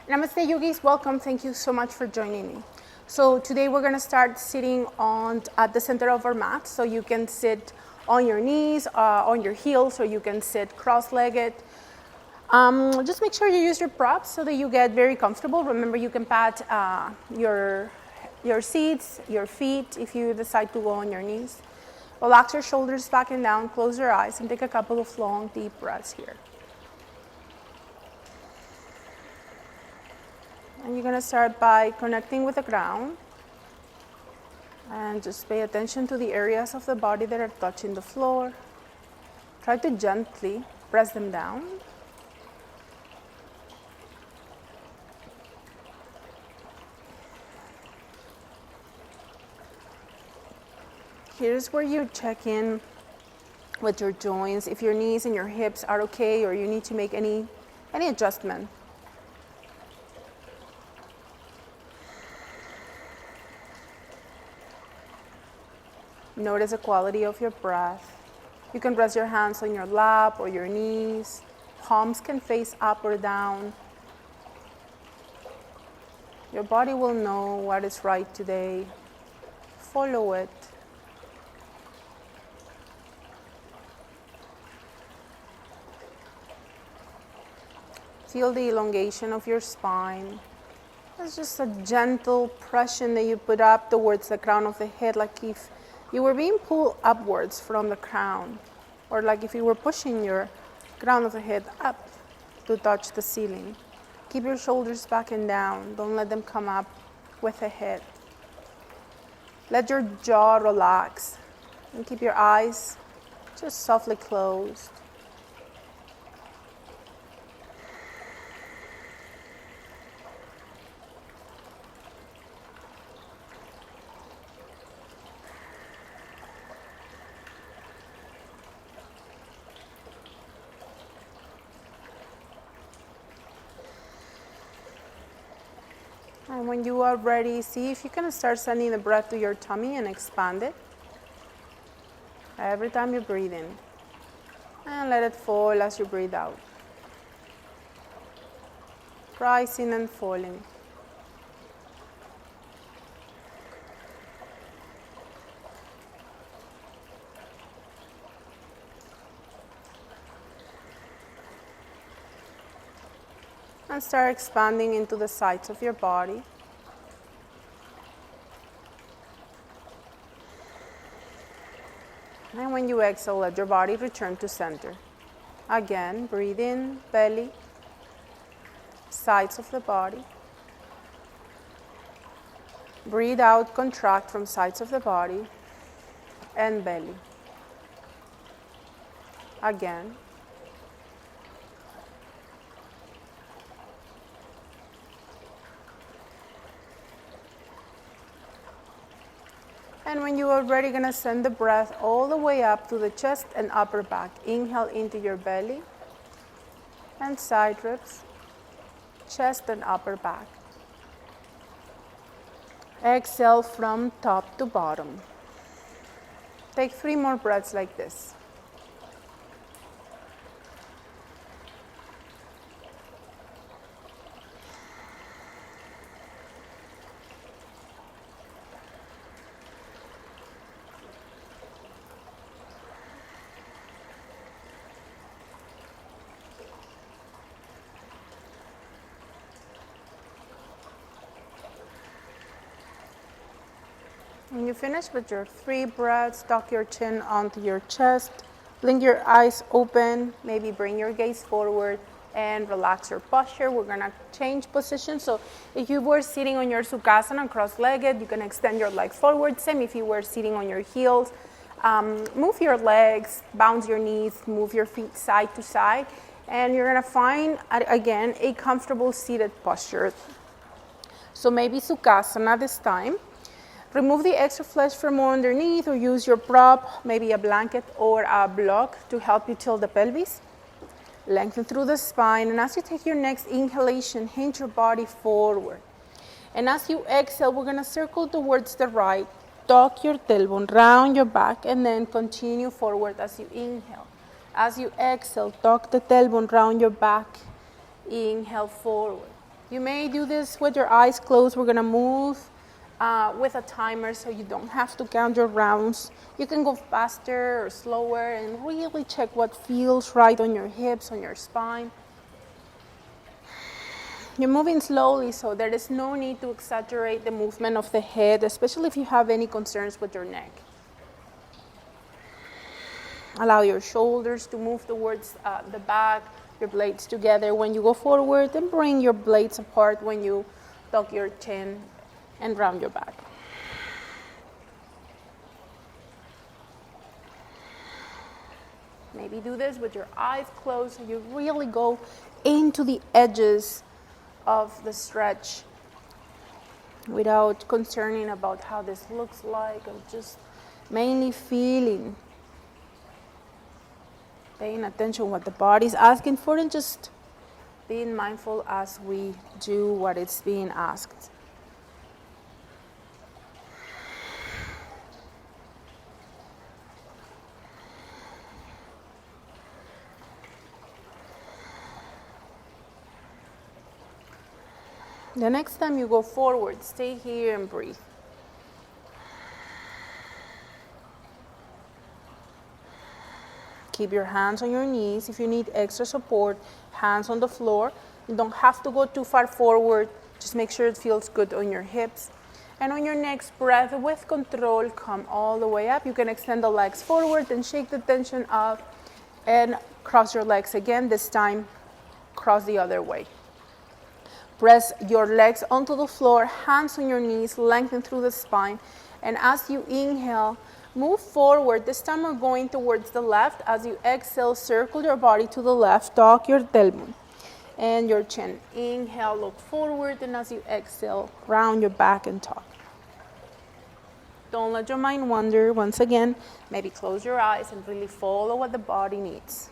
Namaste yogis, welcome. Thank you so much for joining me. So today we're going to start sitting at the center of our mat. So you can sit on your knees, on your heels, or you can sit cross-legged. Just make sure you use your props so that you get very comfortable. Remember, you can pat your seats, your feet if you decide to go on your knees. Relax your shoulders back and down, close your eyes, and take a couple of long, deep breaths here. And you're going to start by connecting with the ground. And just pay attention to the areas of the body that are touching the floor. Try to gently press them down. Here's where you check in with your joints, if your knees and your hips are okay or you need to make any adjustment. Notice the quality of your breath. You can rest your hands on your lap or your knees. Palms can face up or down. Your body will know what is right today. Follow it. Feel the elongation of your spine. It's just a gentle pressure that you put up towards the crown of the head, like if you were being pulled upwards from the crown, or like if you were pushing your crown of the head up to touch the ceiling. Keep your shoulders back and down. Don't let them come up with the head. Let your jaw relax and keep your eyes just softly closed. And when you are ready, see if you can start sending the breath to your tummy and expand it every time you breathe in. And let it fall as you breathe out. Rising and falling. And start expanding into the sides of your body. And when you exhale, let your body return to center. Again, breathe in, belly, sides of the body. Breathe out, contract from sides of the body and belly. Again. And when you are ready, going to send the breath all the way up to the chest and upper back. Inhale into your belly and side ribs, chest and upper back. Exhale from top to bottom. Take 3 more breaths like this. When you finish with your 3 breaths, tuck your chin onto your chest, blink your eyes open, maybe bring your gaze forward and relax your posture. We're gonna change position. So if you were sitting on your Sukhasana cross-legged, you can extend your legs forward. Same if you were sitting on your heels. Move your legs, bounce your knees, move your feet side to side, and you're gonna find, again, a comfortable seated posture. So maybe Sukhasana this time. Remove the extra flesh from underneath or use your prop, maybe a blanket or a block to help you tilt the pelvis. Lengthen through the spine, and as you take your next inhalation, hinge your body forward. And as you exhale, we're going to circle towards the right, tuck your tailbone, round your back, and then continue forward as you inhale. As you exhale, tuck the tailbone, round your back, inhale forward. You may do this with your eyes closed. We're gonna move with a timer so you don't have to count your rounds. You can go faster or slower and really check what feels right on your hips, on your spine. You're moving slowly, so there is no need to exaggerate the movement of the head, especially if you have any concerns with your neck. Allow your shoulders to move towards the back, your blades together when you go forward, and bring your blades apart when you tuck your chin and round your back. Maybe do this with your eyes closed so you really go into the edges of the stretch without concerning about how this looks like, or just mainly feeling, paying attention what the body's asking for, and just being mindful as we do what is being asked. The next time you go forward, stay here and breathe. Keep your hands on your knees. If you need extra support, hands on the floor. You don't have to go too far forward. Just make sure it feels good on your hips. And on your next breath, with control, come all the way up. You can extend the legs forward and shake the tension up and cross your legs again. This time, cross the other way. Press your legs onto the floor, hands on your knees, lengthen through the spine. And as you inhale, move forward. This time we're going towards the left. As you exhale, circle your body to the left, tuck your tailbone and your chin. Inhale, look forward, and as you exhale, round your back and tuck. Don't let your mind wander. Once again, maybe close your eyes and really follow what the body needs.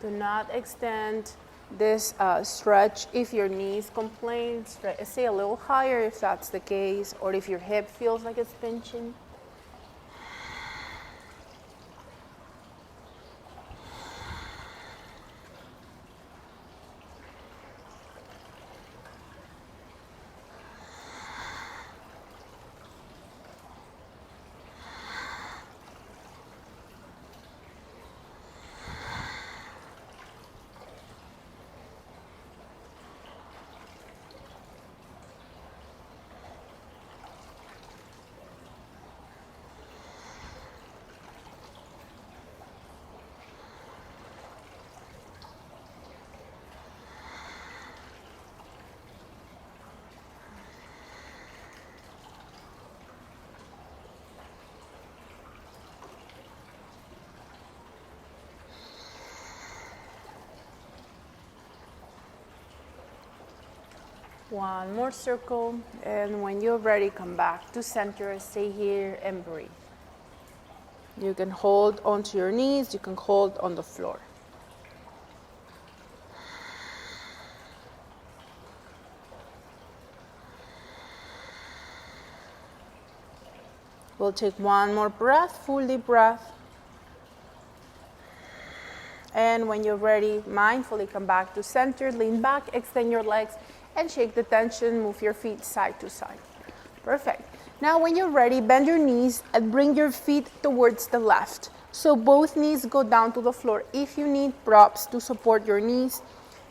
Do not extend this stretch if your knees complain. Stay a little higher if that's the case, or if your hip feels like it's pinching. One more circle, and when you're ready, come back to center, stay here and breathe. You can hold onto your knees, you can hold on the floor. We'll take one more breath, full deep breath. And when you're ready, mindfully come back to center, lean back, extend your legs, and shake the tension, move your feet side to side. Perfect. Now when you're ready, bend your knees and bring your feet towards the left. So both knees go down to the floor. If you need props to support your knees,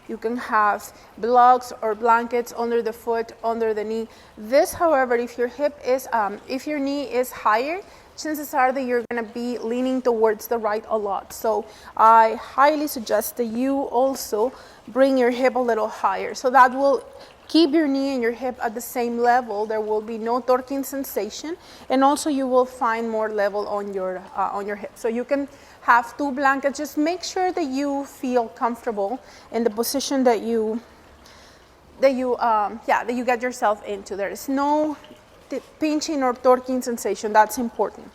you can have blocks or blankets under the foot, under the knee. This, however, if your knee is higher, chances are that you're going to be leaning towards the right a lot. So I highly suggest that you also bring your hip a little higher. So that will keep your knee and your hip at the same level. There will be no torquing sensation, and also you will find more level on your hip. So you can have two blankets. Just make sure that you feel comfortable in the position that you get yourself into. There is no pinching or torquing sensation. That's important.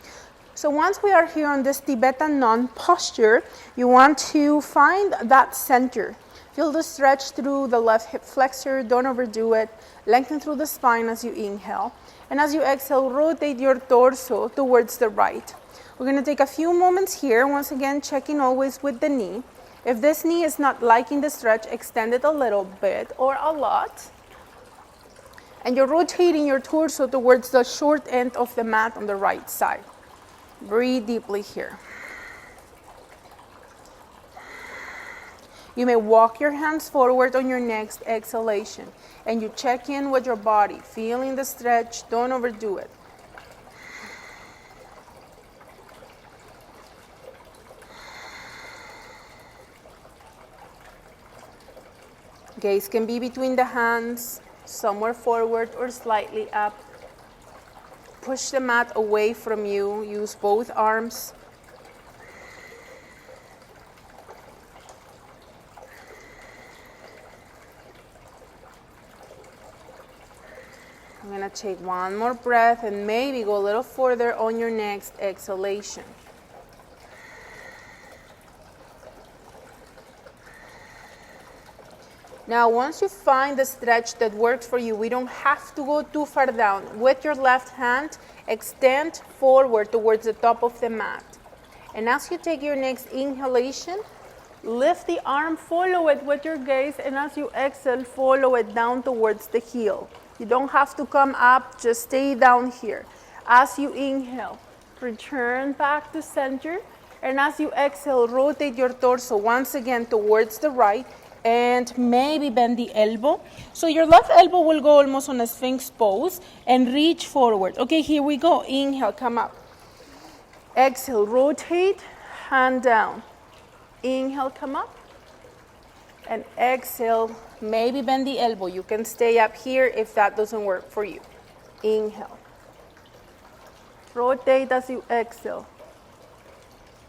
So once we are here on this Tibetan nun posture, you want to find that center. Feel the stretch through the left hip flexor. Don't overdo it. Lengthen through the spine as you inhale. And as you exhale, rotate your torso towards the right. We're going to take a few moments here. Once again, checking always with the knee. If this knee is not liking the stretch, extend it a little bit or a lot. And you're rotating your torso towards the short end of the mat on the right side. Breathe deeply here. You may walk your hands forward on your next exhalation. And you check in with your body, feeling the stretch. Don't overdo it. Gaze can be between the hands, somewhere forward or slightly up. Push the mat away from you. Use both arms. I'm going to take one more breath and maybe go a little further on your next exhalation. Now, once you find the stretch that works for you, we don't have to go too far down. With your left hand, extend forward towards the top of the mat. And as you take your next inhalation, lift the arm, follow it with your gaze, and as you exhale, follow it down towards the heel. You don't have to come up, just stay down here. As you inhale, return back to center, and as you exhale, rotate your torso once again towards the right, and maybe bend the elbow. So your left elbow will go almost on a Sphinx pose and reach forward. Okay, here we go. Inhale, come up. Exhale, rotate, hand down. Inhale, come up. And exhale, maybe bend the elbow. You can stay up here if that doesn't work for you. Inhale. Rotate as you exhale.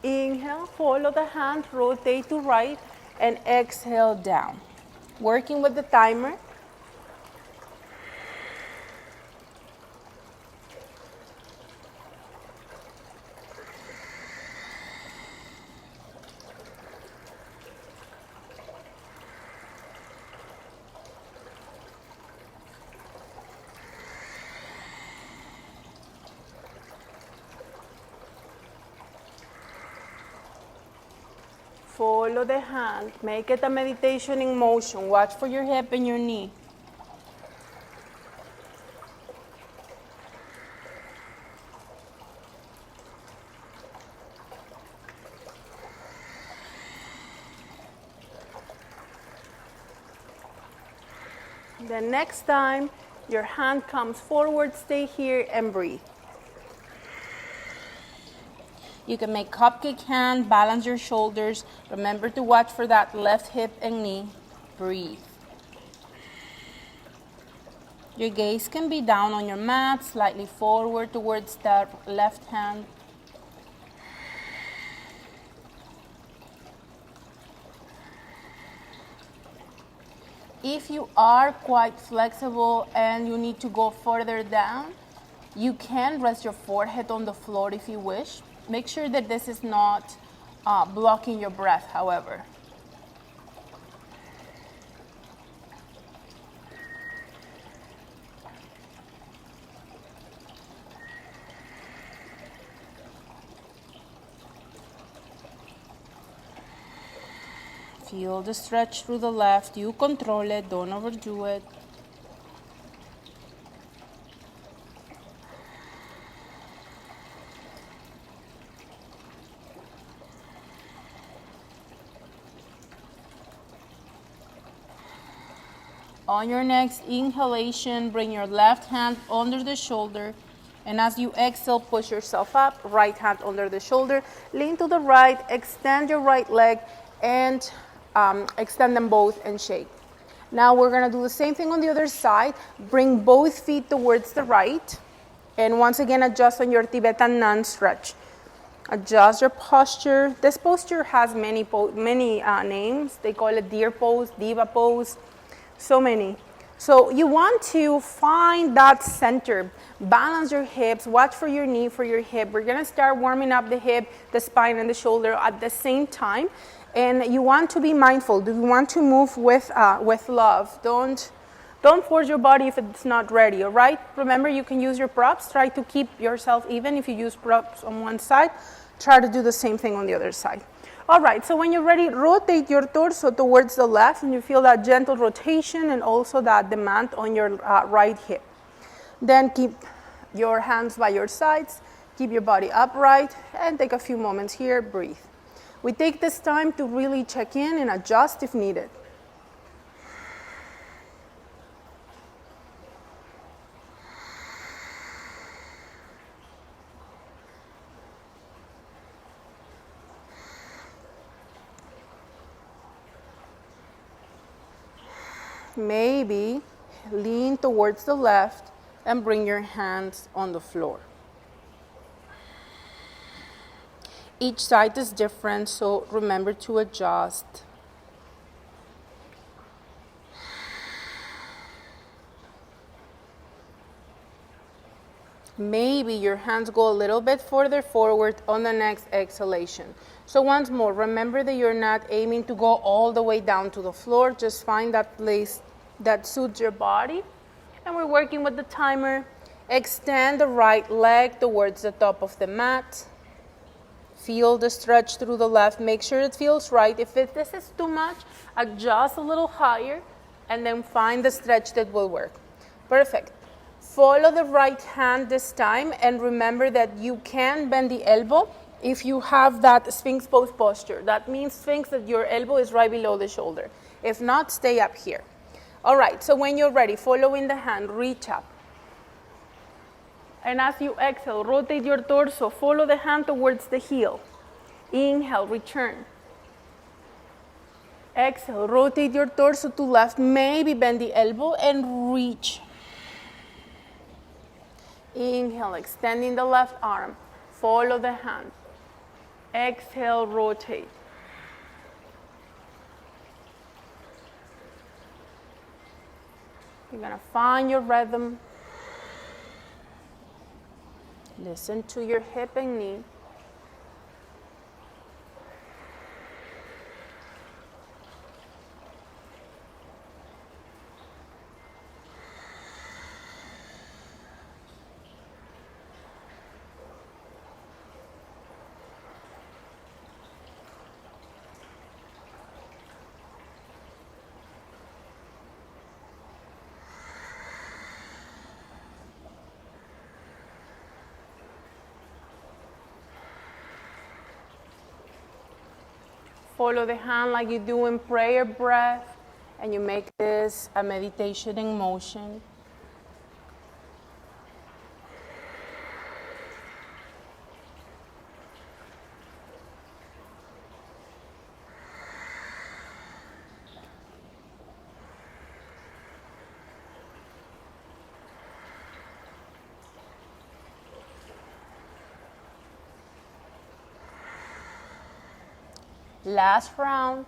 Inhale, follow the hand, rotate to right, and exhale down. Working with the timer. Follow the hand. Make it a meditation in motion. Watch for your hip and your knee. The next time your hand comes forward, stay here and breathe. You can make cupcake hand, balance your shoulders. Remember to watch for that left hip and knee. Breathe. Your gaze can be down on your mat, slightly forward towards the left hand. If you are quite flexible and you need to go further down, you can rest your forehead on the floor if you wish. Make sure that this is not blocking your breath, however. Feel the stretch through the left. You control it, don't overdo it. On your next inhalation, bring your left hand under the shoulder. And as you exhale, push yourself up, right hand under the shoulder. Lean to the right, extend your right leg, and extend them both and shake. Now we're gonna do the same thing on the other side. Bring both feet towards the right. And once again, adjust on your Tibetan nun stretch. Adjust your posture. This posture has many names. They call it deer pose, diva pose. So many. So you want to find that center, balance your hips, watch for your knee, for your hip. We're gonna start warming up the hip, the spine, and the shoulder at the same time. And you want to be mindful. Do you want to move with love? Don't force your body if it's not ready, all right? Remember, you can use your props. Try to keep yourself even. If you use props on one side, try to do the same thing on the other side. All right, so when you're ready, rotate your torso towards the left, and you feel that gentle rotation and also that demand on your right hip. Then keep your hands by your sides, keep your body upright, and take a few moments here, breathe. We take this time to really check in and adjust if needed. Maybe lean towards the left and bring your hands on the floor. Each side is different, so remember to adjust. Maybe your hands go a little bit further forward on the next exhalation. So once more, remember that you're not aiming to go all the way down to the floor. Just find that place that suits your body. And we're working with the timer. Extend the right leg towards the top of the mat. Feel the stretch through the left. Make sure it feels right. If this is too much, adjust a little higher and then find the stretch that will work. Perfect. Follow the right hand this time, and remember that you can bend the elbow if you have that Sphinx pose posture. That means Sphinx, that your elbow is right below the shoulder. If not, stay up here. All right, so when you're ready, following the hand, reach up. And as you exhale, rotate your torso, follow the hand towards the heel. Inhale, return. Exhale, rotate your torso to left, maybe bend the elbow and reach. Inhale, extending the left arm. Follow the hand. Exhale, rotate. You're going to find your rhythm. Listen to your hip and knee. Follow the hand like you do in prayer breath, and you make this a meditation in motion. Last round.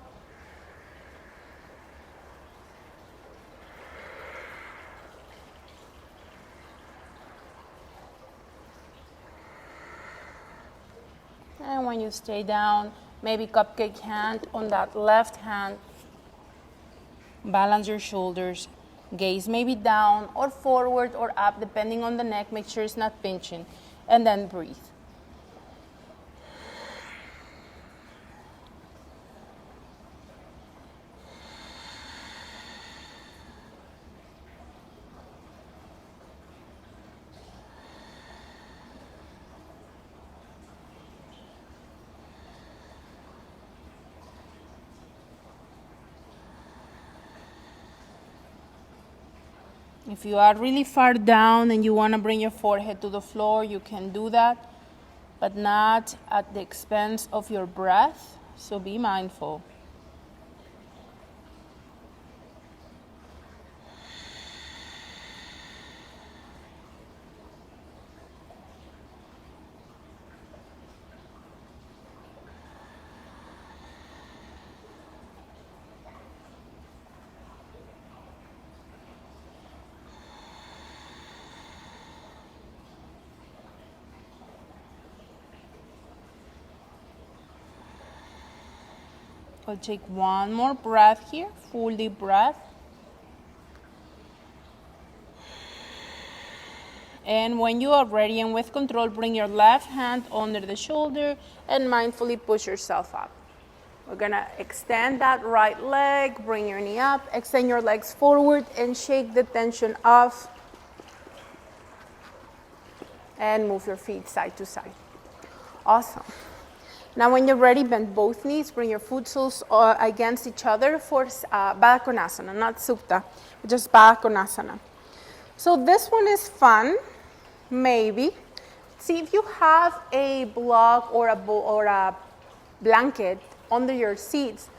And when you stay down, maybe cupcake hand on that left hand. Balance your shoulders. Gaze maybe down or forward or up, depending on the neck. Make sure it's not pinching. And then breathe. If you are really far down and you want to bring your forehead to the floor, you can do that, but not at the expense of your breath, so be mindful. We'll take one more breath here, full deep breath. And when you are ready and with control, bring your left hand under the shoulder and mindfully push yourself up. We're gonna extend that right leg, bring your knee up, extend your legs forward and shake the tension off. And move your feet side to side. Awesome. Now when you're ready, bend both knees, bring your foot soles against each other for Baddha Konasana, not Supta, just Baddha Konasana. So this one is fun, maybe. See if you have a block or a blanket under your seats,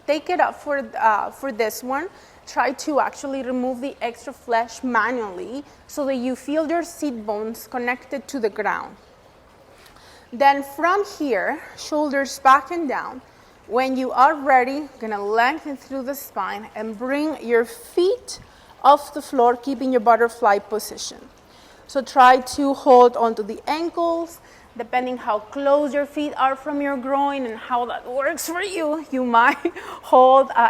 take it up for this one. Try to actually remove the extra flesh manually so that you feel your seat bones connected to the ground. Then from here, shoulders back and down. When you are ready, gonna lengthen through the spine and bring your feet off the floor, keeping your butterfly position. So try to hold onto the ankles. Depending how close your feet are from your groin and how that works for you, you might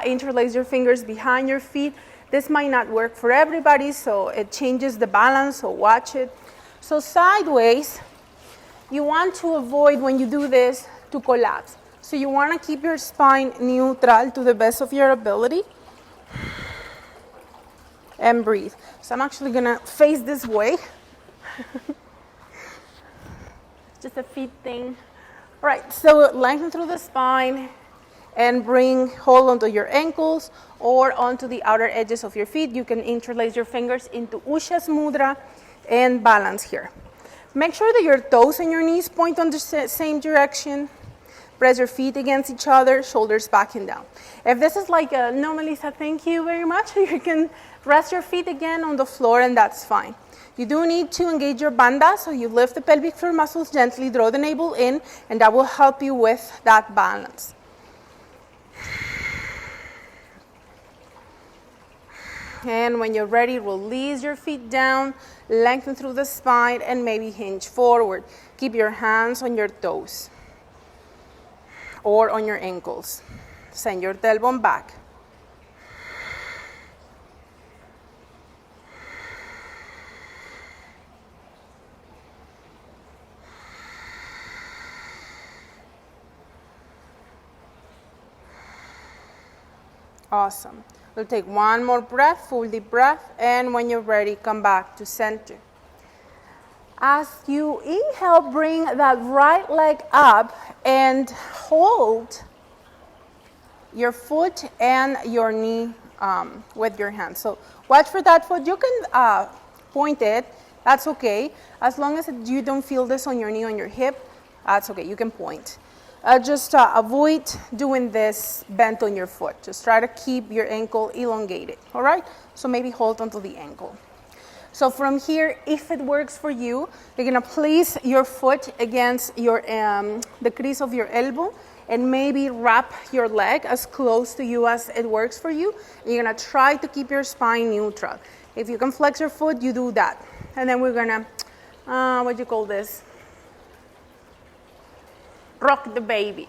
interlace your fingers behind your feet. This might not work for everybody, so it changes the balance, so watch it. So sideways, you want to avoid when you do this to collapse. So you want to keep your spine neutral to the best of your ability. And breathe. So I'm actually gonna face this way. Just a feet thing. All right, so lengthen through the spine and hold onto your ankles or onto the outer edges of your feet. You can interlace your fingers into Usha's Mudra and balance here. Make sure that your toes and your knees point on the same direction. Press your feet against each other, shoulders back and down. If this is like a, no, Melissa, thank you very much, you can rest your feet again on the floor and that's fine. You do need to engage your bandha, so you lift the pelvic floor muscles gently, draw the navel in, and that will help you with that balance. And when you're ready, release your feet down, lengthen through the spine, and maybe hinge forward. Keep your hands on your toes or on your ankles. Send your tailbone back. Awesome. We'll take one more breath, full deep breath, and when you're ready, come back to center. As you inhale, bring that right leg up and hold your foot and your knee with your hand. So watch for that foot. You can point it. That's okay. As long as you don't feel this on your knee, on your hip, that's okay. You can point. Just avoid doing this bent on your foot. Just try to keep your ankle elongated, all right? So maybe hold onto the ankle. So from here, if it works for you, you're gonna place your foot against your the crease of your elbow and maybe wrap your leg as close to you as it works for you. You're gonna try to keep your spine neutral. If you can flex your foot, you do that. And then we're gonna, what do you call this? Rock the baby.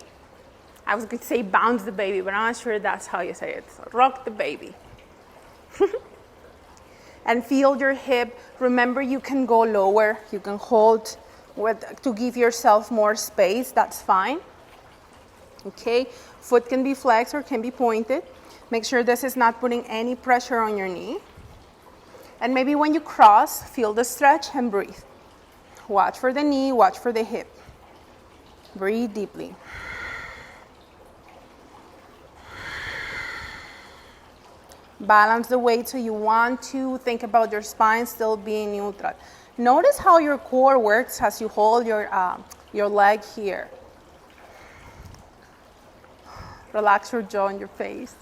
I was going to say bounce the baby, but I'm not sure that's how you say it. So rock the baby. And feel your hip. Remember, you can go lower. You can hold to give yourself more space. That's fine. Okay. Foot can be flexed or can be pointed. Make sure this is not putting any pressure on your knee. And maybe when you cross, feel the stretch and breathe. Watch for the knee, watch for the hip. Breathe deeply. Balance the weight, so you want to think about your spine still being neutral. Notice how your core works as you hold your leg here. Relax your jaw and your face.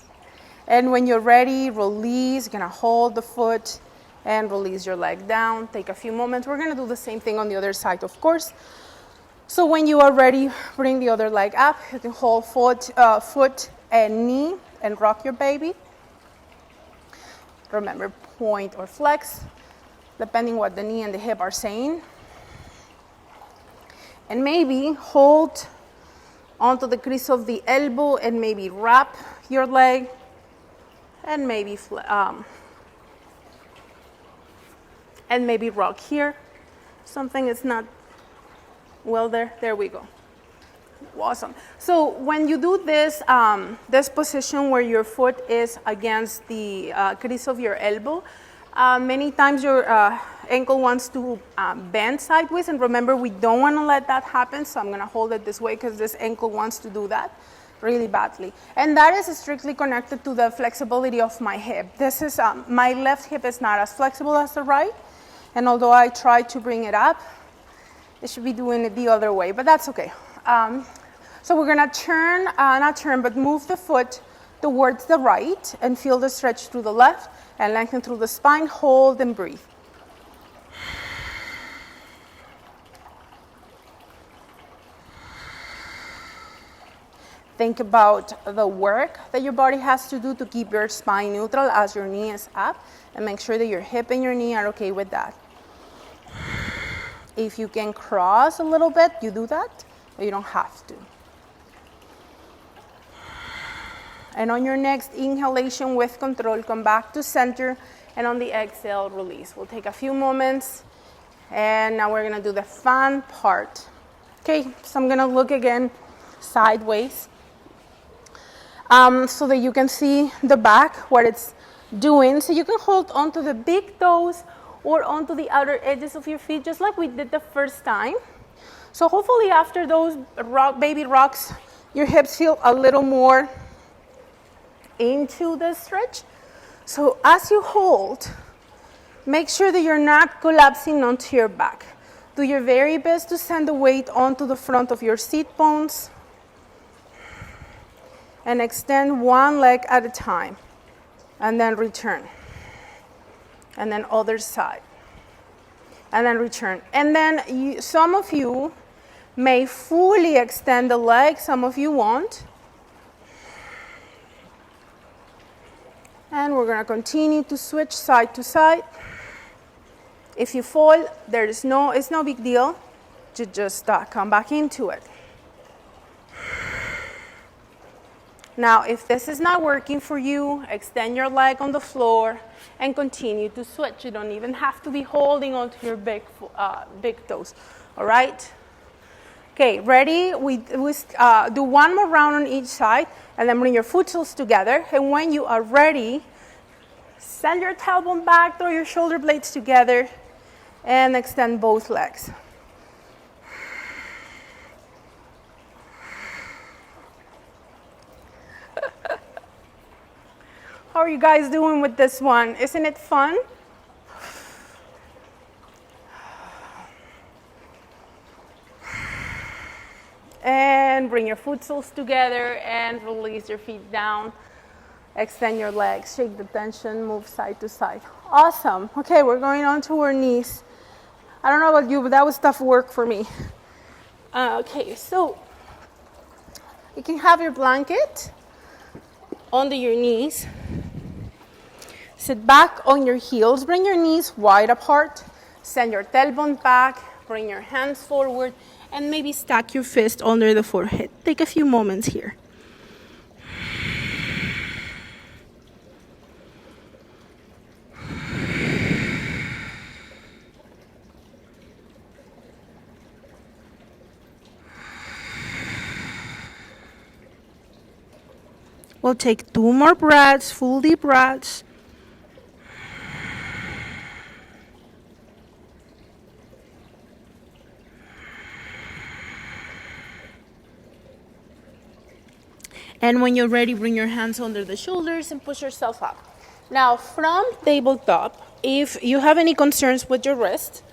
And when you're ready, release. You're gonna hold the foot and release your leg down. Take a few moments. We're gonna do the same thing on the other side, of course. So when you are ready, bring the other leg up. You can hold foot and knee and rock your baby. Remember, point or flex, depending what the knee and the hip are saying. And maybe hold onto the crease of the elbow and maybe wrap your leg and maybe rock here. Something is not well there. There we go. Awesome. So when you do this, this position where your foot is against the crease of your elbow, many times your ankle wants to bend sideways. And remember, we don't want to let that happen. So I'm going to hold it this way because this ankle wants to do that really badly. And that is strictly connected to the flexibility of my hip. This is, my left hip is not as flexible as the right. And although I try to bring it up, it should be doing it the other way, but that's okay. So we're gonna move the foot towards the right and feel the stretch through the left and lengthen through the spine, hold and breathe. Think about the work that your body has to do to keep your spine neutral as your knee is up, and make sure that your hip and your knee are okay with that. If you can cross a little bit, you do that, but you don't have to. And on your next inhalation with control, come back to center, and on the exhale, release. We'll take a few moments, and now we're gonna do the fan part. Okay, so I'm gonna look again sideways so that you can see the back, what it's doing. So you can hold onto the big toes or onto the outer edges of your feet, just like we did the first time. So hopefully after those baby rocks, your hips feel a little more into the stretch. So as you hold, make sure that you're not collapsing onto your back. Do your very best to send the weight onto the front of your seat bones. And extend one leg at a time. And then return. And then other side. And then return. And then some of you may fully extend the leg, some of you won't. And we're going to continue to switch side to side. If you fall, it's no big deal. You just come back into it. Now, if this is not working for you, extend your leg on the floor and continue to switch. You don't even have to be holding onto your big toes. All right? Okay, ready? We do one more round on each side, and then bring your foot soles together. And when you are ready, send your tailbone back, throw your shoulder blades together, and extend both legs. How are you guys doing with this one? Isn't it fun? And bring your foot soles together and release your feet down. Extend your legs, shake the tension, move side to side. Awesome. Okay, we're going on to our knees. I don't know about you, but that was tough work for me. Okay, so you can have your blanket under your knees. Sit back on your heels. Bring your knees wide apart. Send your tailbone back. Bring your hands forward. And maybe stack your fist under the forehead. Take a few moments here. We'll take 2 more breaths, full deep breaths. And when you're ready, bring your hands under the shoulders and push yourself up. Now, from tabletop, if you have any concerns with your wrist,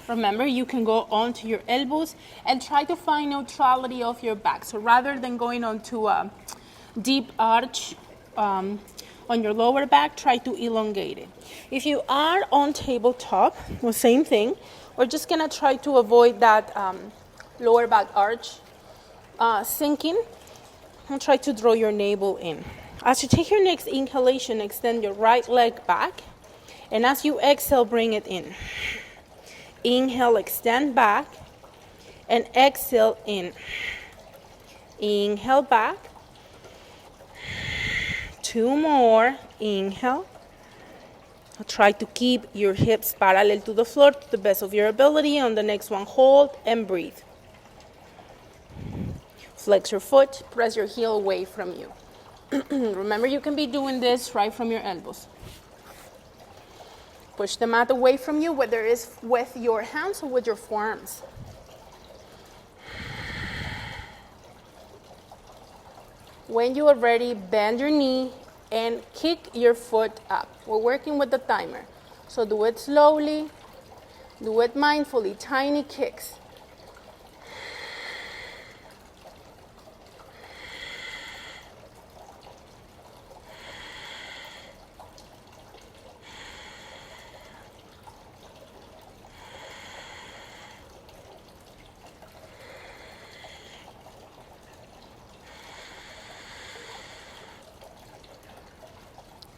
remember, you can go onto your elbows and try to find neutrality of your back. So rather than going onto a deep arch on your lower back, try to elongate it. If you are on tabletop, the same thing. We're just going to try to avoid that lower back arch sinking. And try to draw your navel in. As you take your next inhalation, extend your right leg back. And as you exhale, bring it in. Inhale, extend back. And exhale in. Inhale back. 2 more. Inhale. Try to keep your hips parallel to the floor to the best of your ability. On the next one, hold and breathe. Flex your foot, press your heel away from you. Remember, you can be doing this right from your elbows. Push the mat away from you, whether it's with your hands or with your forearms. When you are ready, bend your knee and kick your foot up. We're working with the timer. So do it slowly, do it mindfully, tiny kicks.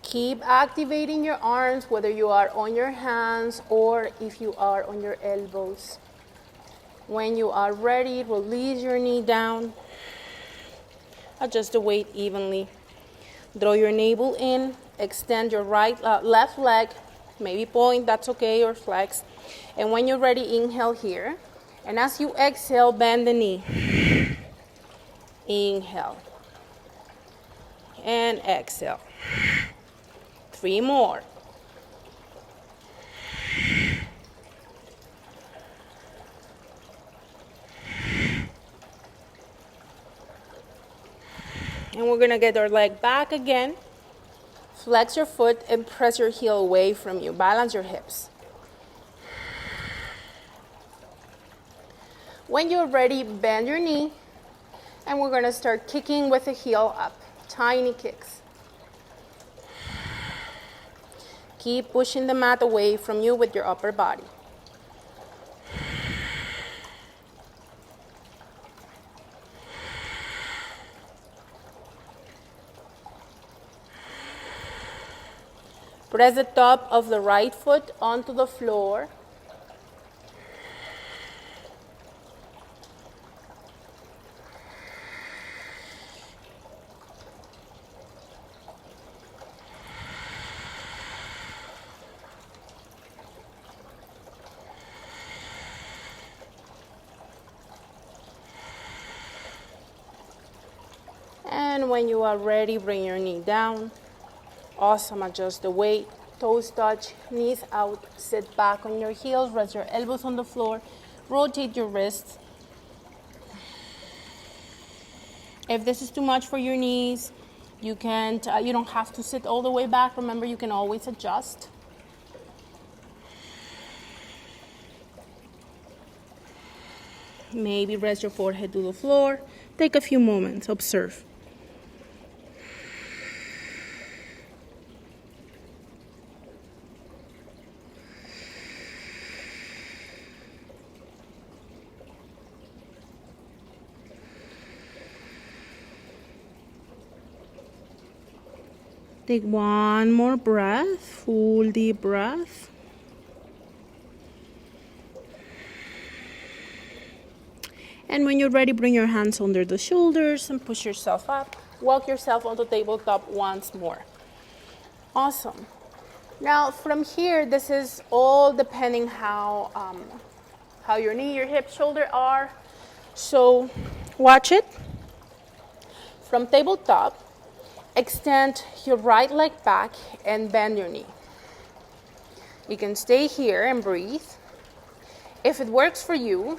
Keep activating your arms, whether you are on your hands or if you are on your elbows. When you are ready, release your knee down. Adjust the weight evenly. Draw your navel in. Extend your left leg. Maybe point, that's okay, or flex. And when you're ready, inhale here. And as you exhale, bend the knee. Inhale. And exhale. 3 more. And we're gonna get our leg back again. Flex your foot and press your heel away from you. Balance your hips. When you're ready, bend your knee. And we're gonna start kicking with the heel up. Tiny kicks. Keep pushing the mat away from you with your upper body. Press the top of the right foot onto the floor. And when you are ready, bring your knee down. Awesome, adjust the weight. Toes touch, knees out. Sit back on your heels, rest your elbows on the floor. Rotate your wrists. If this is too much for your knees, you don't have to sit all the way back. Remember, you can always adjust. Maybe rest your forehead to the floor. Take a few moments, observe. Take one more breath, full deep breath. And when you're ready, bring your hands under the shoulders and push yourself up. Walk yourself onto tabletop once more. Awesome. Now from here, this is all depending how your knee, your hip, shoulder are. So watch it. From tabletop, extend your right leg back and bend your knee. You can stay here and breathe. If it works for you,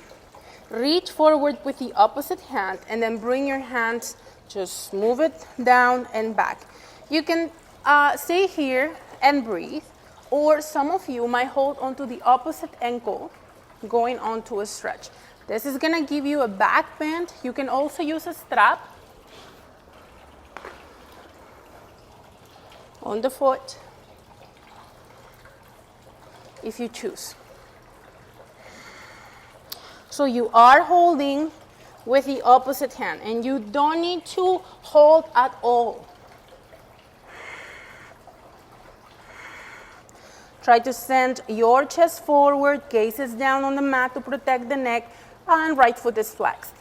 reach forward with the opposite hand and then bring your hands, just move it down and back. You can stay here and breathe, or some of you might hold onto the opposite ankle going onto a stretch. This is gonna give you a back bend. You can also use a strap on the foot if you choose. So you are holding with the opposite hand, and you don't need to hold at all. Try to send your chest forward, gaze is down on the mat to protect the neck, and right foot is flexed.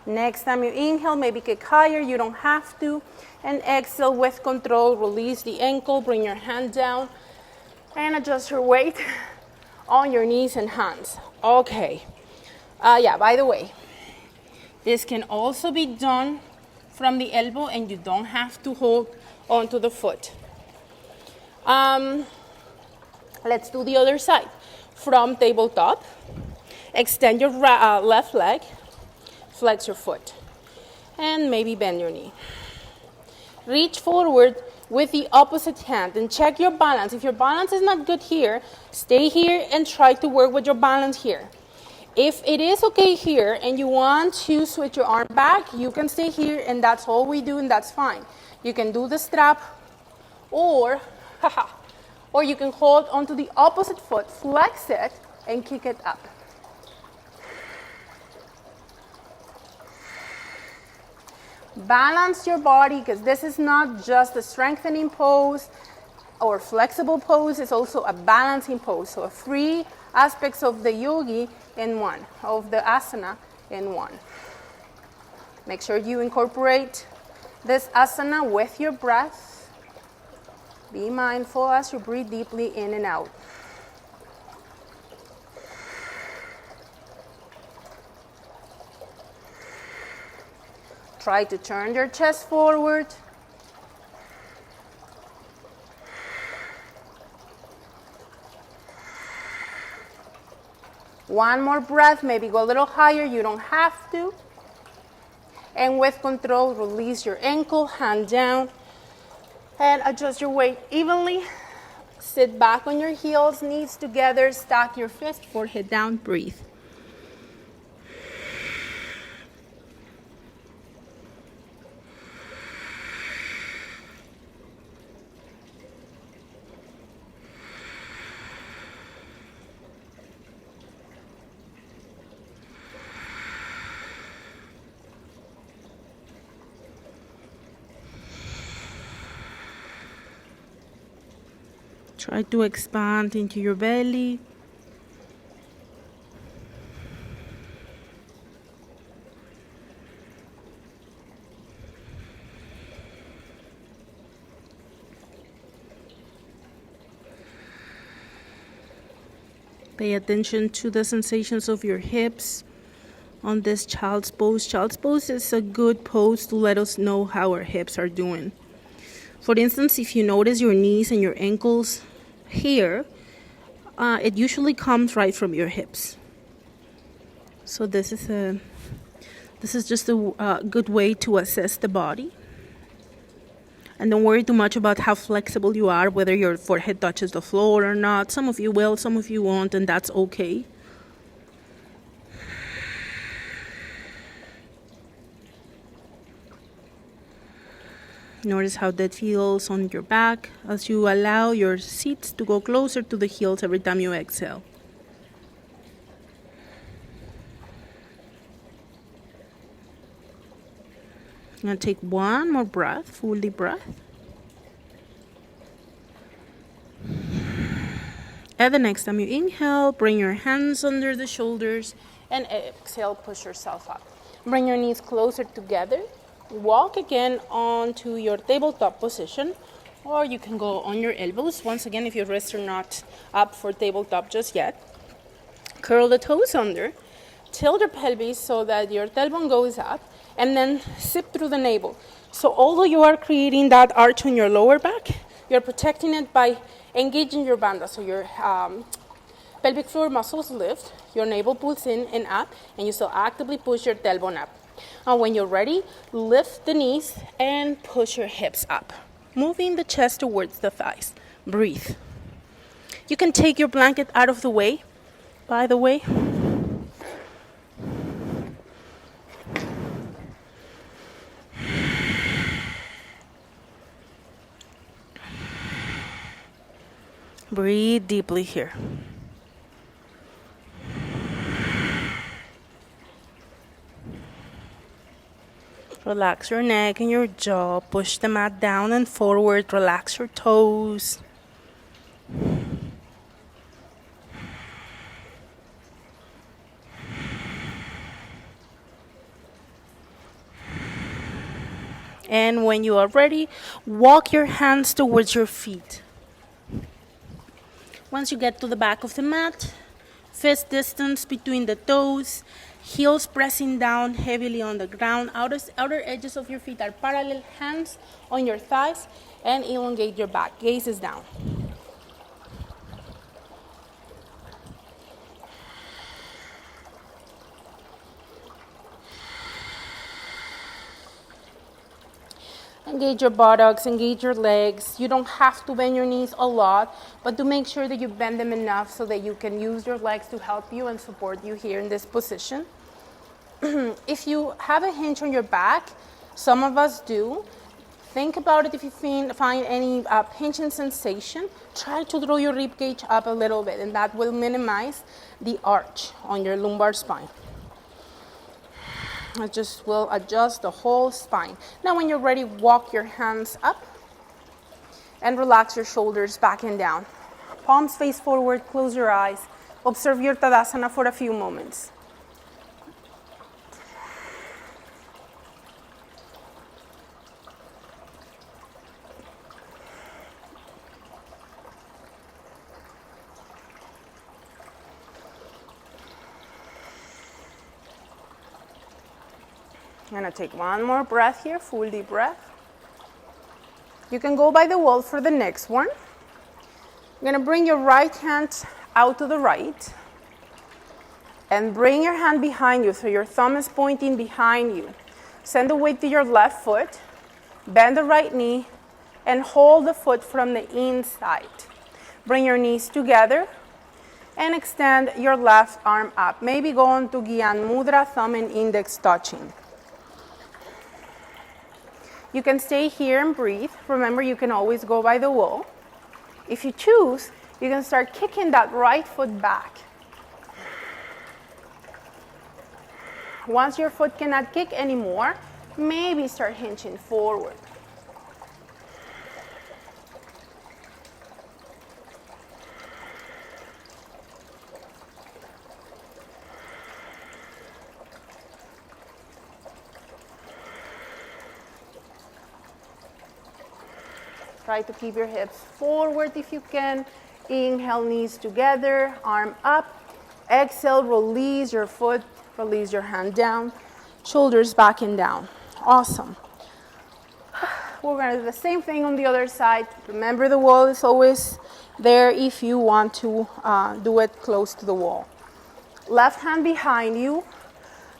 Next time you inhale, maybe kick higher, you don't have to. And exhale with control, release the ankle, bring your hand down, and adjust your weight on your knees and hands. Okay. Yeah, by the way, this can also be done from the elbow and you don't have to hold onto the foot. Let's do the other side. From tabletop, extend your left leg, flex your foot, and maybe bend your knee. Reach forward with the opposite hand and check your balance. If your balance is not good here, stay here and try to work with your balance here. If it is okay here and you want to switch your arm back, you can stay here and that's all we do and that's fine. You can do the strap or you can hold onto the opposite foot, flex it and kick it up. Balance your body because this is not just a strengthening pose or flexible pose, it's also a balancing pose. So 3 aspects of the yogi in one, of the asana in one. Make sure you incorporate this asana with your breath. Be mindful as you breathe deeply in and out. Try to turn your chest forward. One more breath, maybe go a little higher, you don't have to. And with control, release your ankle, hand down, and adjust your weight evenly. Sit back on your heels, knees together, stack your fist, forehead down, breathe. Try to expand into your belly. Pay attention to the sensations of your hips on this child's pose. Child's pose is a good pose to let us know how our hips are doing. For instance, if you notice your knees and your ankles here, it usually comes right from your hips. So this is just a good way to assess the body. And don't worry too much about how flexible you are, whether your forehead touches the floor or not. Some of you will, some of you won't, and that's okay. Notice how that feels on your back as you allow your seats to go closer to the heels every time you exhale. Now take one more breath, full deep breath. And the next time you inhale, bring your hands under the shoulders and exhale, push yourself up. Bring your knees closer together. Walk again onto your tabletop position, or you can go on your elbows. Once again, if your wrists are not up for tabletop just yet, curl the toes under, tilt your pelvis so that your tailbone goes up, and then sip through the navel. So although you are creating that arch on your lower back, you're protecting it by engaging your bandha. So your pelvic floor muscles lift, your navel pulls in and up, and you still actively push your tailbone up. And when you're ready, lift the knees and push your hips up, moving the chest towards the thighs. Breathe. You can take your blanket out of the way, by the way. Breathe deeply here. Relax your neck and your jaw. Push the mat down and forward. Relax your toes. And when you are ready, walk your hands towards your feet. Once you get to the back of the mat, fist distance between the toes, heels pressing down heavily on the ground. Outer edges of your feet are parallel, hands on your thighs, and elongate your back. Gaze is down. Engage your buttocks, engage your legs. You don't have to bend your knees a lot, but to make sure that you bend them enough so that you can use your legs to help you and support you here in this position. If you have a hinge on your back, some of us do, think about it. If you find any pinching sensation, try to draw your rib cage up a little bit, and that will minimize the arch on your lumbar spine. It just will adjust the whole spine. Now when you're ready, walk your hands up and relax your shoulders back and down. Palms face forward, close your eyes. Observe your Tadasana for a few moments. I'm going to take one more breath here, full deep breath. You can go by the wall for the next one. You're going to bring your right hand out to the right and bring your hand behind you so your thumb is pointing behind you. Send the weight to your left foot, bend the right knee, and hold the foot from the inside. Bring your knees together and extend your left arm up. Maybe go into Gyan Mudra, thumb and index touching. You can stay here and breathe. Remember, you can always go by the wall. If you choose, you can start kicking that right foot back. Once your foot cannot kick anymore, maybe start hinging forward. Try to keep your hips forward if you can. Inhale, knees together, arm up. Exhale, release your foot, release your hand down. Shoulders back and down. Awesome. We're going to do the same thing on the other side. Remember, the wall is always there if you want to do it close to the wall. Left hand behind you.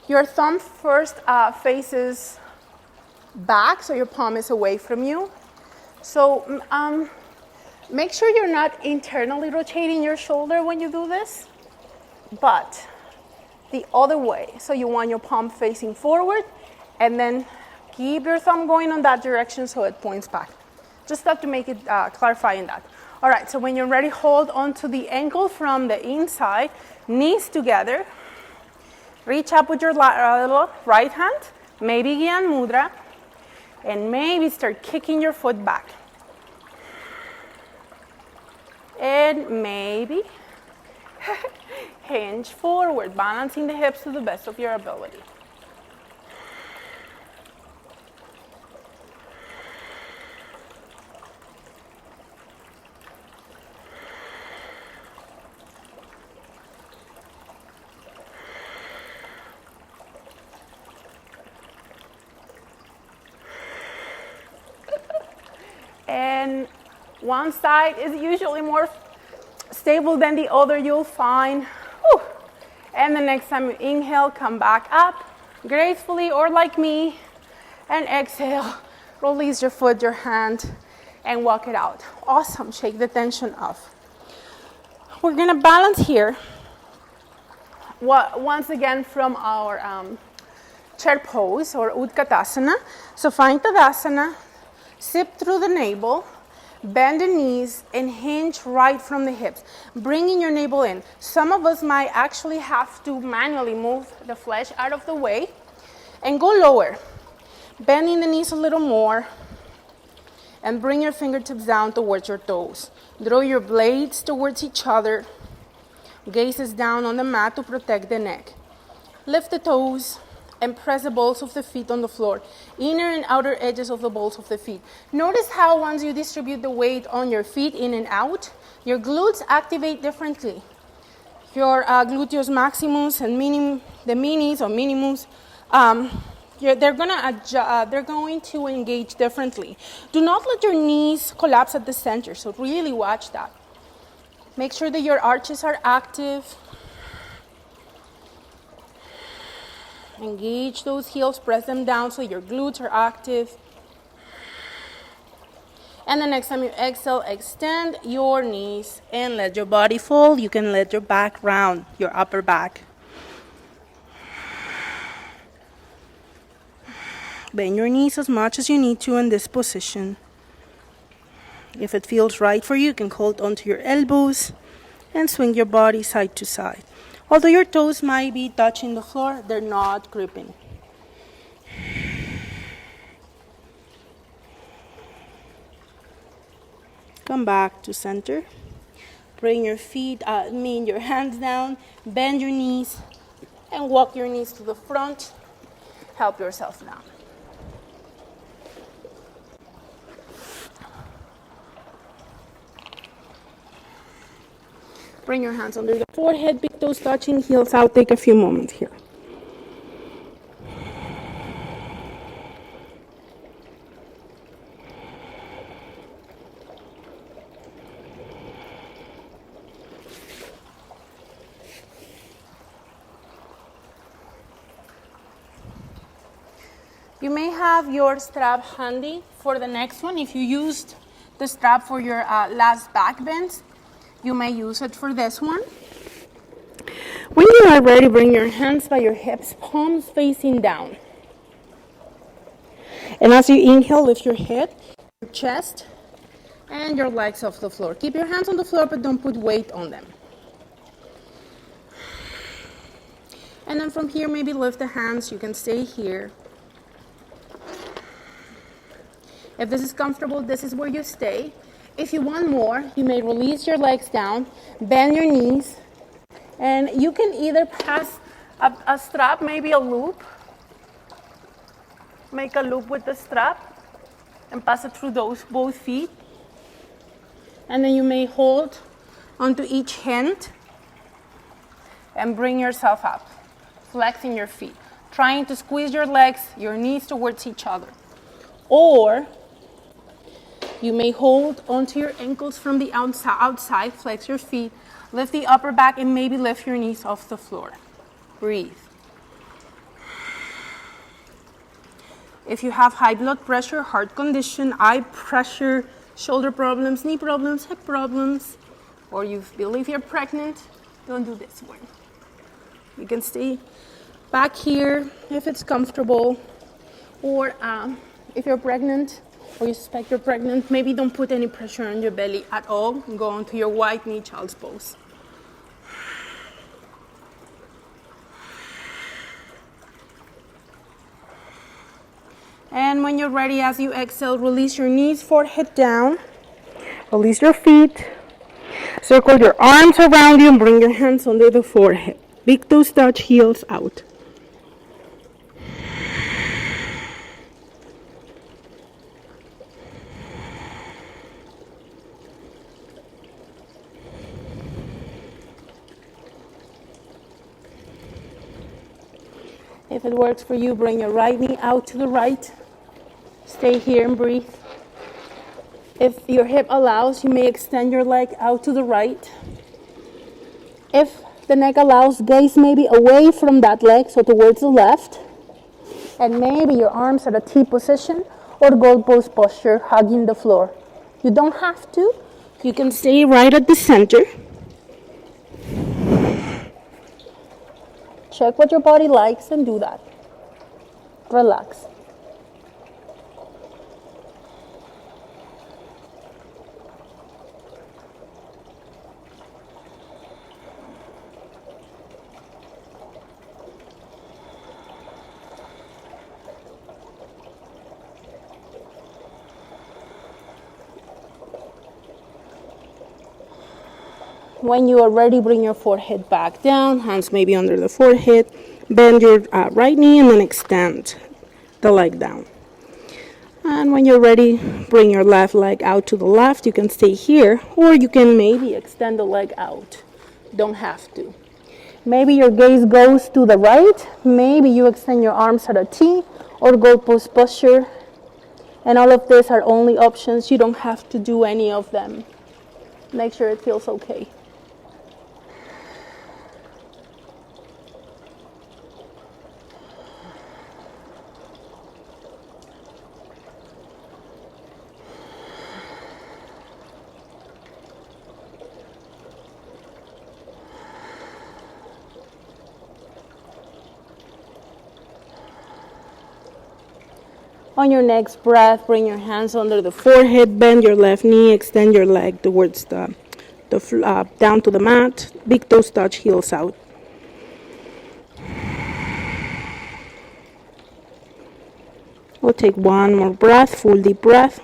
Your thumb first faces back, so your palm is away from you. So make sure you're not internally rotating your shoulder when you do this, but the other way. So you want your palm facing forward, and then keep your thumb going on that direction so it points back. Just have to make it clarifying that. All right, so when you're ready, hold onto the ankle from the inside, knees together. Reach up with your right hand, maybe Gyan Mudra, and maybe start kicking your foot back. And maybe hinge forward, balancing the hips to the best of your ability. And one side is usually more stable than the other, you'll find. Whew. And the next time you inhale, come back up gracefully or like me. And exhale, release your foot, your hand, and walk it out. Awesome, shake the tension off. We're gonna balance here. Once again from our chair pose or Utkatasana. So find Tadasana. Sip through the navel, bend the knees, and hinge right from the hips, bringing your navel in. Some of us might actually have to manually move the flesh out of the way and go lower, bending the knees a little more, and bring your fingertips down towards your toes. Draw your blades towards each other, gaze is down on the mat to protect the neck. Lift the toes, and press the balls of the feet on the floor. Inner and outer edges of the balls of the feet. Notice how once you distribute the weight on your feet in and out, your glutes activate differently. Your gluteus maximus and the minis or minimus, they're going to engage differently. Do not let your knees collapse at the center, so really watch that. Make sure that your arches are active. Engage those heels, press them down so your glutes are active. And the next time you exhale, extend your knees and let your body fall. You can let your back round, your upper back. Bend your knees as much as you need to in this position. If it feels right for you, you can hold onto your elbows and swing your body side to side. Although your toes might be touching the floor, they're not gripping. Come back to center. Bring your your hands down, bend your knees, and walk your knees to the front. Help yourself down. Bring your hands under the forehead, big toes touching, heels out. Take a few moments here. You may have your strap handy for the next one. If you used the strap for your last back bends, you may use it for this one. When you are ready, bring your hands by your hips, palms facing down. And as you inhale, lift your head, your chest, and your legs off the floor. Keep your hands on the floor, but don't put weight on them. And then from here, maybe lift the hands. You can stay here. If this is comfortable, this is where you stay. If you want more, you may release your legs down, bend your knees, and you can either pass a strap, maybe a loop. Make a loop with the strap and pass it through both feet. And then you may hold onto each hand and bring yourself up, flexing your feet, trying to squeeze your legs, your knees towards each other. Or you may hold onto your ankles from the outside, flex your feet, lift the upper back, and maybe lift your knees off the floor. Breathe. If you have high blood pressure, heart condition, eye pressure, shoulder problems, knee problems, hip problems, or you believe you're pregnant, don't do this one. You can stay back here if it's comfortable, or if you're pregnant, or you suspect you're pregnant, maybe don't put any pressure on your belly at all. Go onto your wide knee child's pose. And when you're ready, as you exhale, release your knees, forehead down. Release your feet. Circle your arms around you and bring your hands under the forehead. Big toes touch, heels out. If it works for you, bring your right knee out to the right. Stay here and breathe. If your hip allows, you may extend your leg out to the right. If the neck allows, gaze maybe away from that leg, so towards the left. And maybe your arms at a T position or gold pose posture, hugging the floor. You don't have to. You can stay right at the center. Check what your body likes and do that. Relax. When you are ready, bring your forehead back down, hands maybe under the forehead. Bend your right knee and then extend the leg down. And when you're ready, bring your left leg out to the left. You can stay here, or you can maybe extend the leg out. Don't have to. Maybe your gaze goes to the right. Maybe you extend your arms at a T or goalpost posture. And all of these are only options. You don't have to do any of them. Make sure it feels okay. On your next breath, bring your hands under the forehead, bend your left knee, extend your leg towards the down to the mat. Big toes touch, heels out. We'll take one more breath, full deep breath.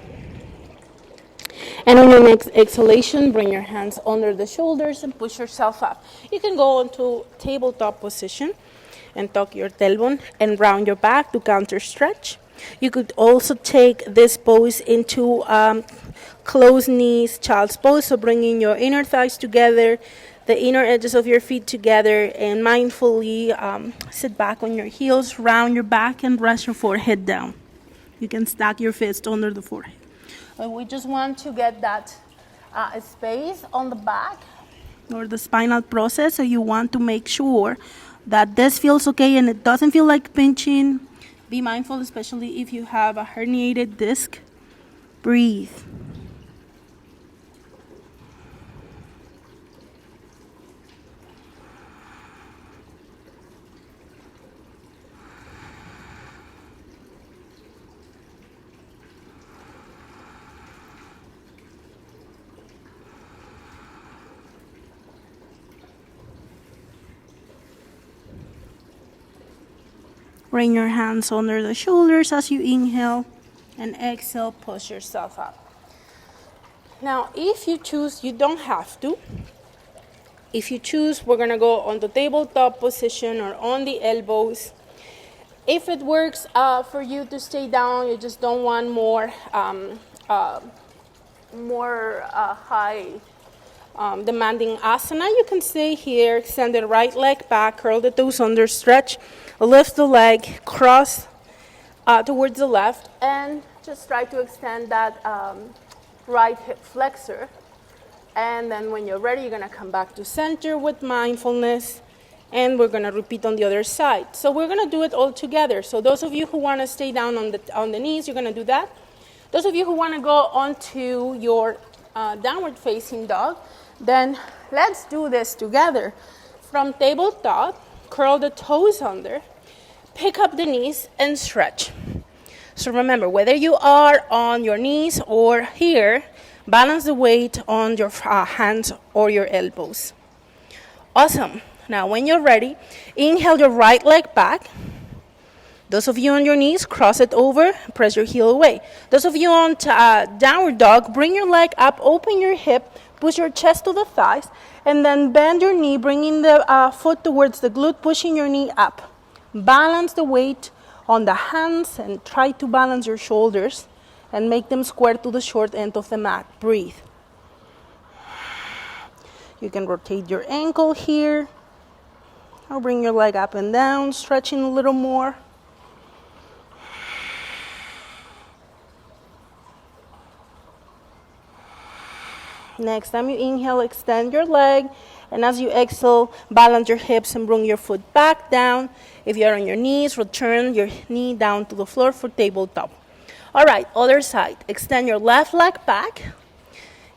And on your next exhalation, bring your hands under the shoulders and push yourself up. You can go into tabletop position and tuck your tailbone and round your back to counter stretch. You could also take this pose into closed knees, child's pose, so bringing your inner thighs together, the inner edges of your feet together, and mindfully sit back on your heels, round your back, and rest your forehead down. You can stack your fist under the forehead. We just want to get that space on the back or the spinal process, so you want to make sure that this feels okay and it doesn't feel like pinching. Be mindful, especially if you have a herniated disc. Breathe. Bring your hands under the shoulders as you inhale, and exhale, push yourself up. Now, if you choose, you don't have to. If you choose, we're going to go on the tabletop position or on the elbows. If it works for you to stay down, you just don't want more high demanding asana, you can stay here, extend the right leg back, curl the toes under, stretch, lift the leg, cross towards the left, and just try to extend that right hip flexor. And then when you're ready, you're going to come back to center with mindfulness, and we're going to repeat on the other side. So we're going to do it all together. So those of you who want to stay down on the knees, you're going to do that. Those of you who want to go onto your downward facing dog, then let's do this together. From tabletop, curl the toes under, pick up the knees, and stretch. So remember, whether you are on your knees or here, balance the weight on your hands or your elbows. Awesome. Now, when you're ready, inhale your right leg back. Those of you on your knees, cross it over, press your heel away. Those of you on downward dog, bring your leg up, open your hip, push your chest to the thighs, and then bend your knee, bringing the foot towards the glute, pushing your knee up. Balance the weight on the hands and try to balance your shoulders and make them square to the short end of the mat. Breathe. You can rotate your ankle here, or bring your leg up and down, stretching a little more. Next time you inhale, extend your leg, and as you exhale, balance your hips and bring your foot back down. If you're on your knees, return your knee down to the floor for tabletop. All right, other side. Extend your left leg back,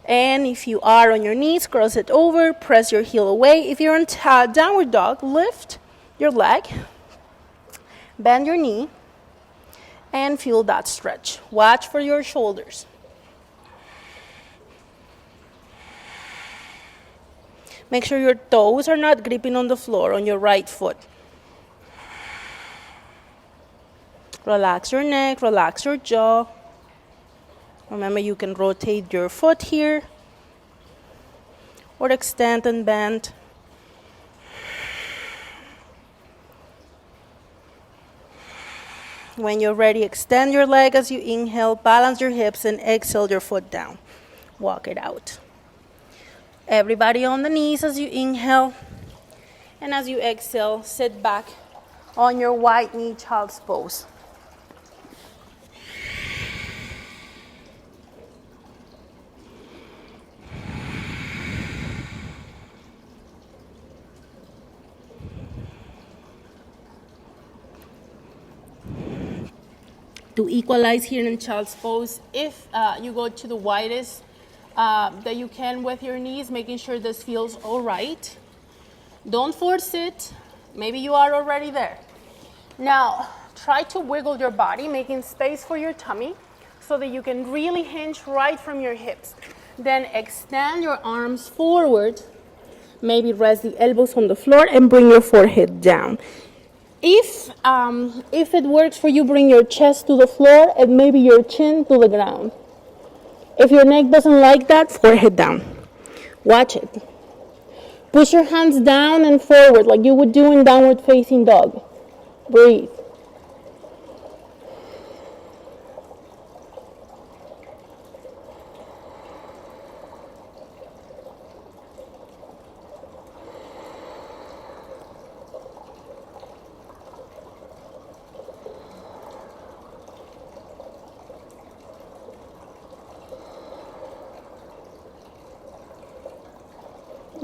and if you are on your knees, cross it over, press your heel away. If you're on downward dog, lift your leg, bend your knee, and feel that stretch. Watch for your shoulders. Make sure your toes are not gripping on the floor on your right foot. Relax your neck, relax your jaw. Remember, you can rotate your foot here or extend and bend. When you're ready, extend your leg as you inhale, balance your hips, and exhale your foot down. Walk it out. Everybody on the knees as you inhale, and as you exhale, sit back on your wide knee child's pose. To equalize here in child's pose, if you go to the widest that you can with your knees, making sure this feels all right. Don't force it. Maybe you are already there. Now, try to wiggle your body, making space for your tummy so that you can really hinge right from your hips. Then extend your arms forward. Maybe rest the elbows on the floor and bring your forehead down. If it works for you, bring your chest to the floor and maybe your chin to the ground. If your neck doesn't like that, forehead down. Watch it. Push your hands down and forward like you would do in downward facing dog. Breathe.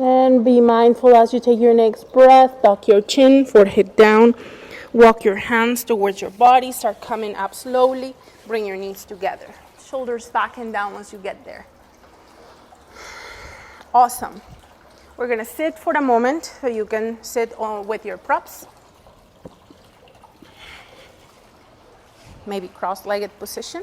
And be mindful as you take your next breath. Tuck your chin, forehead down. Walk your hands towards your body. Start coming up slowly. Bring your knees together. Shoulders back and down once you get there. Awesome. We're going to sit for a moment so you can sit with your props. Maybe cross-legged position.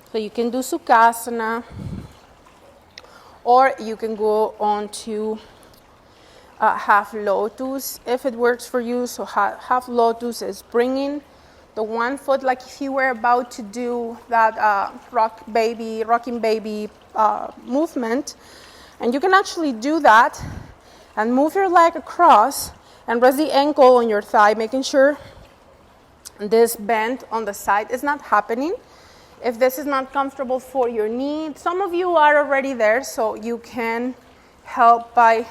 So you can do Sukhasana, or you can go on to half lotus if it works for you. So half lotus is bringing the one foot like if you were about to do that rocking baby movement. And you can actually do that and move your leg across and rest the ankle on your thigh, making sure this bend on the side is not happening. If this is not comfortable for your knee, some of you are already there, so you can help by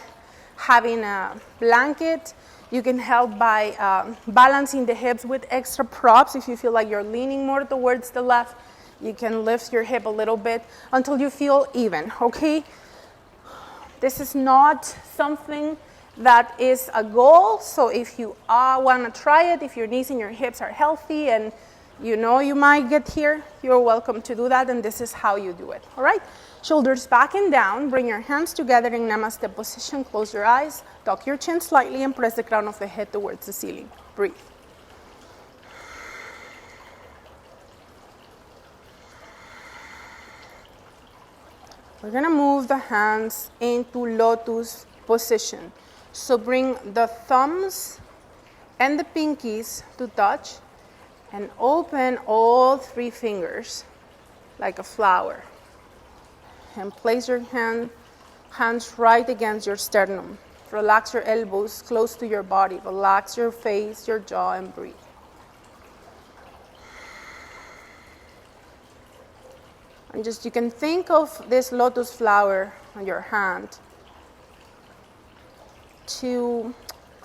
having a blanket. You can help by balancing the hips with extra props. If you feel like you're leaning more towards the left, you can lift your hip a little bit until you feel even, okay? This is not something that is a goal, so if you want to try it, if your knees and your hips are healthy and you know you might get here, you're welcome to do that, and this is how you do it, all right? Shoulders back and down. Bring your hands together in Namaste position. Close your eyes. Tuck your chin slightly and press the crown of the head towards the ceiling. Breathe. We're going to move the hands into lotus position. So bring the thumbs and the pinkies to touch. And open all three fingers like a flower. And place your hands right against your sternum. Relax your elbows close to your body. Relax your face, your jaw, and breathe. And just you can think of this lotus flower on your hand to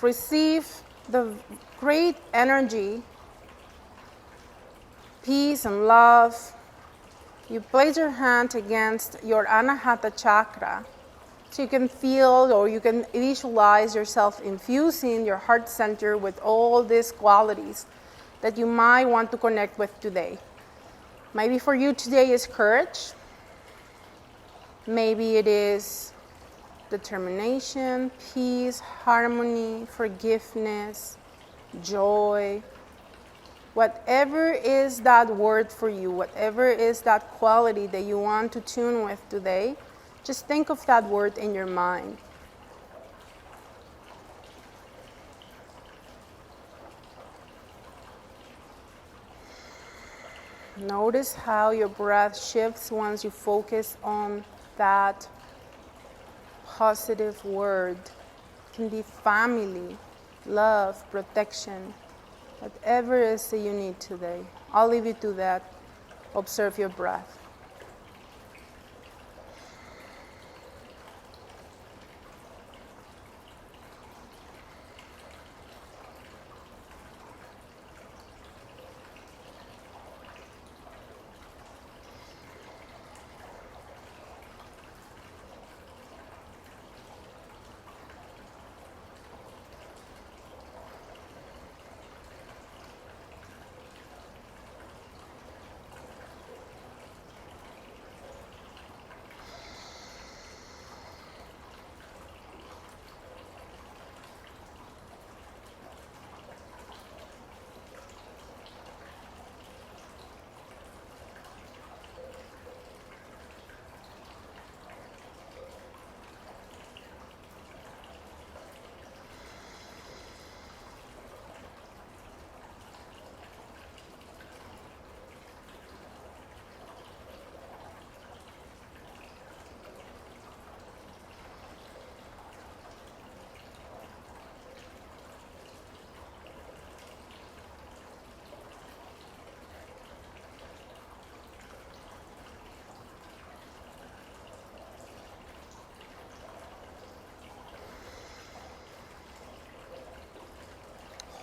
receive the great energy, peace and love. You place your hand against your Anahata chakra so you can feel or you can visualize yourself infusing your heart center with all these qualities that you might want to connect with today. Maybe for you today is courage. Maybe it is determination, peace, harmony, forgiveness, joy. Whatever is that word for you, whatever is that quality that you want to tune with today, just think of that word in your mind. Notice how your breath shifts once you focus on that positive word can be family, love, protection, whatever it is that you need today. I'll leave you to that. Observe your breath.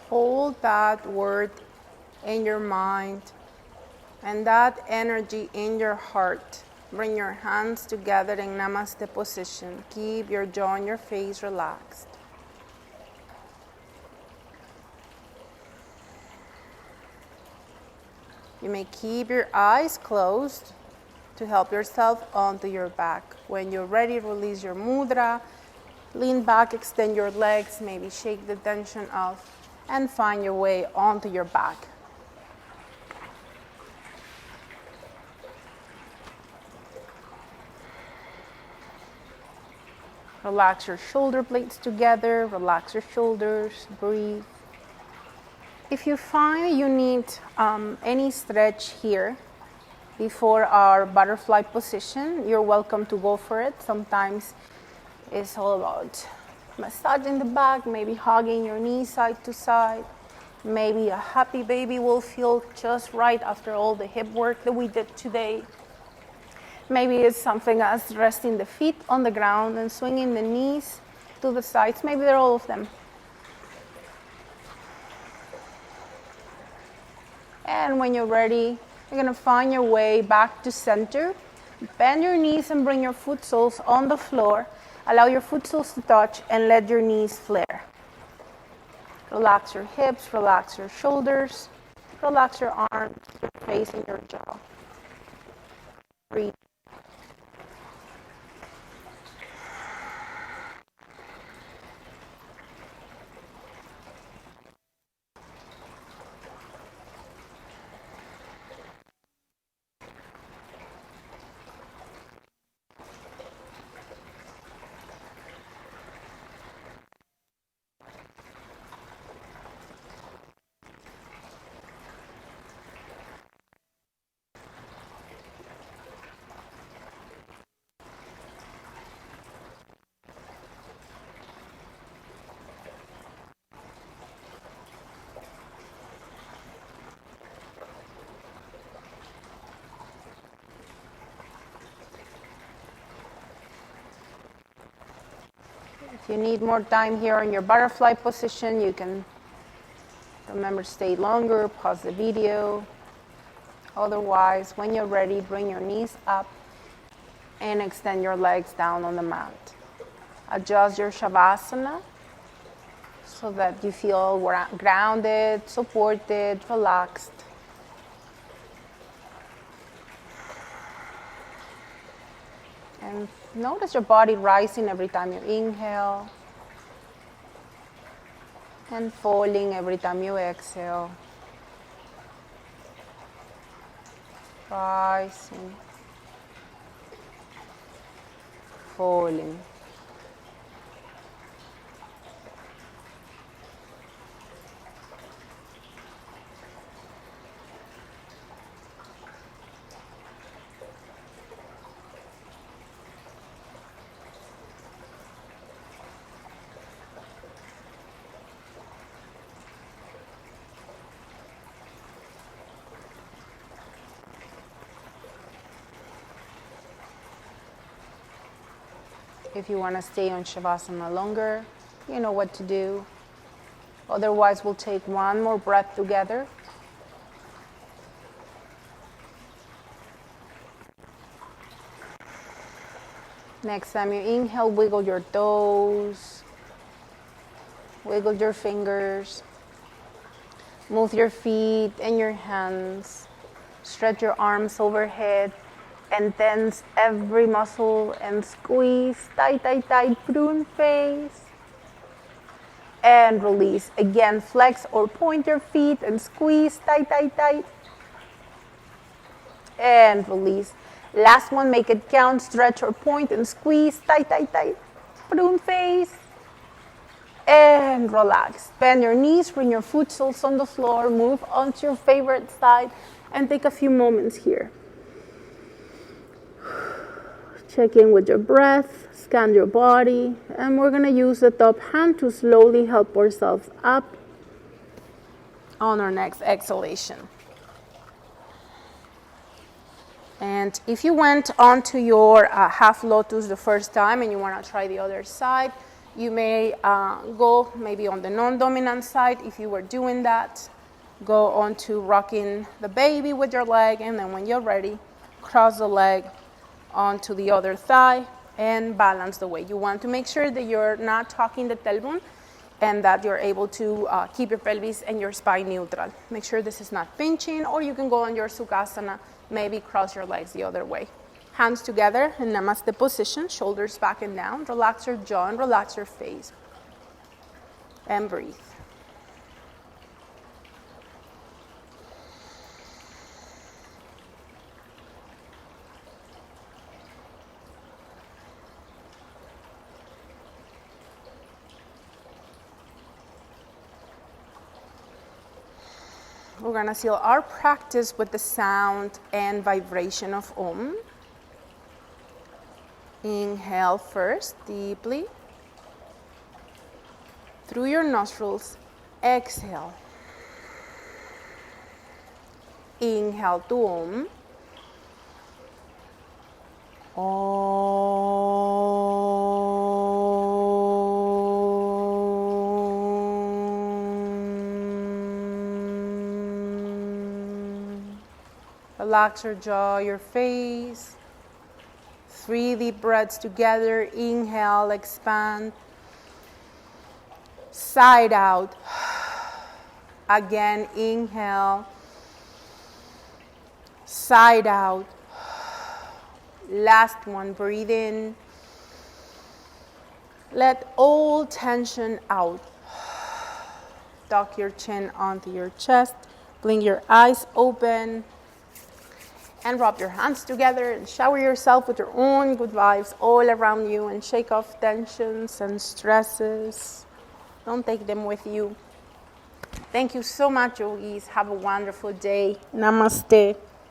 Hold that word in your mind and that energy in your heart. Bring your hands together in Namaste position. Keep your jaw and your face relaxed. You may keep your eyes closed to help yourself onto your back. When you're ready, release your mudra. Lean back, extend your legs, maybe shake the tension off, and find your way onto your back. Relax your shoulder blades together, relax your shoulders, breathe. If you find you need any stretch here before our butterfly position, you're welcome to go for it. Sometimes it's all about massaging the back, maybe hugging your knees side to side. Maybe a happy baby will feel just right after all the hip work that we did today. Maybe it's something as resting the feet on the ground and swinging the knees to the sides. Maybe they're all of them. And when you're ready, you're going to find your way back to center. Bend your knees and bring your foot soles on the floor. Allow your foot soles to touch and let your knees flare. Relax your hips, relax your shoulders, relax your arms, your face, and your jaw. Breathe. If you need more time here in your butterfly position, you can remember stay longer, pause the video. Otherwise, when you're ready, bring your knees up and extend your legs down on the mat. Adjust your shavasana so that you feel grounded, supported, relaxed. And notice your body rising every time you inhale and falling every time you exhale. Rising, falling. If you want to stay on Shavasana longer, you know what to do. Otherwise, we'll take one more breath together. Next time you inhale, wiggle your toes, wiggle your fingers, move your feet and your hands, stretch your arms overhead, and tense every muscle and squeeze, tight, tight, tight, prune face. And release. Again, flex or point your feet and squeeze, tight, tight, tight. And release. Last one, make it count, stretch or point and squeeze, tight, tight, tight. Prune face. And relax. Bend your knees, bring your foot soles on the floor, move onto your favorite side, and take a few moments here. Check in with your breath, scan your body, and we're gonna use the top hand to slowly help ourselves up on our next exhalation. And if you went onto your half lotus the first time and you wanna try the other side, you may go maybe on the non-dominant side. If you were doing that, go on to rocking the baby with your leg, and then when you're ready, cross the leg onto the other thigh and balance the way you want to. Make sure that you're not tucking the tailbone and that you're able to keep your pelvis and your spine neutral. Make sure this is not pinching, or you can go on your Sukhasana, maybe cross your legs the other way. Hands together in Namaste position, shoulders back and down. Relax your jaw and relax your face. And breathe. We're going to seal our practice with the sound and vibration of Om. Inhale first, deeply. Through your nostrils, exhale. Inhale to Om. Relax your jaw, your face. 3 deep breaths together. Inhale, expand. Side out. Again, inhale. Side out. Last one, breathe in. Let all tension out. Tuck your chin onto your chest. Blink your eyes open. And rub your hands together and shower yourself with your own good vibes all around you, and shake off tensions and stresses. Don't take them with you. Thank you so much, yogis. Have a wonderful day. Namaste.